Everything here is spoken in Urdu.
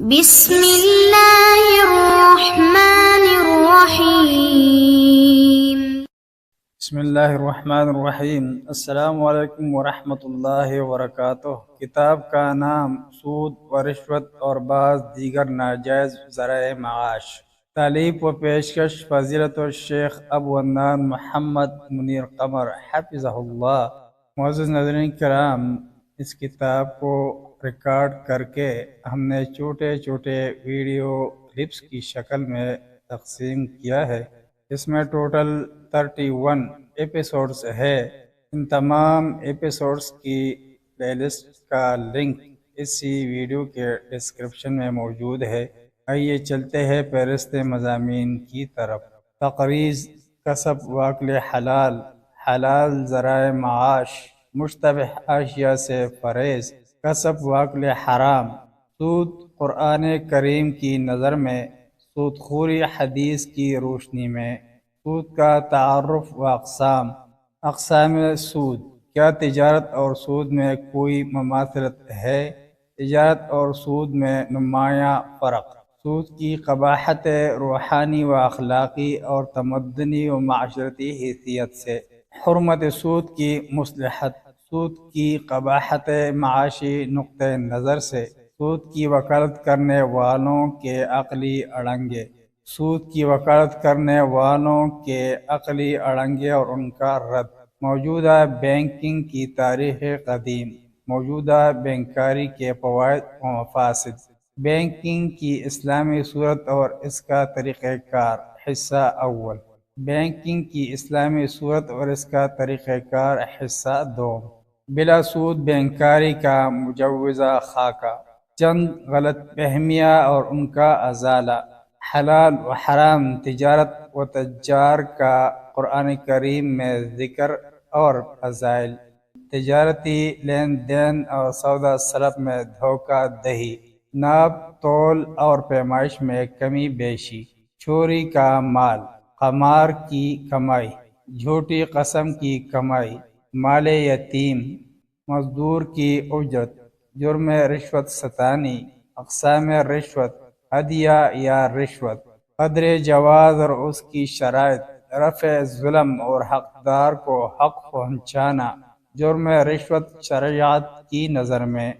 بسم اللہ الرحمن الرحیم۔ بسم اللہ الرحمن الرحیم۔ السلام علیکم ورحمۃ اللہ وبرکاتہ۔ کتاب کا نام سود و رشوت اور بعض دیگر ناجائز ذرائع معاش۔ تالیف و پیشکش فضیلت الشیخ ابو عدنان محمد منیر قمر حفظہ اللہ۔ معزز ناظرین کرام، اس کتاب کو ریکارڈ کر کے ہم نے چھوٹے چھوٹے ویڈیو کلپس کی شکل میں تقسیم کیا ہے۔ اس میں ٹوٹل 31 ایپیسوڈز ہے۔ ان تمام ایپیسوڈز کی پلے لسٹ کا لنک اسی ویڈیو کے ڈسکرپشن میں موجود ہے۔ آئیے چلتے ہیں فہرست مضامین کی طرف۔ تقریض، کسب واکل حلال، حلال ذرائع معاش، مشتبہ اشیاء سے پرہیز، کسب واکل حرام، سود قرآن کریم کی نظر میں، سود خوری حدیث کی روشنی میں، سود کا تعارف و اقسام سود۔ کیا تجارت اور سود میں کوئی مماثلت ہے؟ تجارت اور سود میں نمایاں فرق۔ سود کی قباحت روحانی و اخلاقی اور تمدنی و معاشرتی حیثیت سے۔ حرمت سود کی مصلحت۔ سود کی قباحت معاشی نقطہ نظر سے۔ سود کی وکالت کرنے والوں کے عقلی اڑنگے۔ سود کی وکالت کرنے والوں کے عقلی اڑنگے اور ان کا رد۔ موجودہ بینکنگ کی تاریخ قدیم۔ موجودہ بینکاری کے فوائد و مفاسد۔ بینکنگ کی اسلامی صورت اور اس کا طریقہ کار۔ حصہ اول۔ بینکنگ کی اسلامی صورت اور اس کا طریقہ کار۔ حصہ دوم۔ بلا سود بینکاری کا مجوزہ خاکہ۔ چند غلط فہمیاں اور ان کا ازالہ۔ حلال و حرام تجارت و تجار کا قرآن کریم میں ذکر اور فضائل۔ تجارتی لین دین اور سودا سلف میں دھوکہ دہی، ناپ تول اور پیمائش میں کمی بیشی، چوری کا مال، قمار کی کمائی، جھوٹی قسم کی کمائی، مال یتیم، مزدور کی اجرت، جرم رشوت ستانی، اقسام رشوت، ہدیہ یا رشوت، قدر جواز اور اس کی شرائط، رفع ظلم اور حقدار کو حق پہنچانا، جرم رشوت شریعت کی نظر میں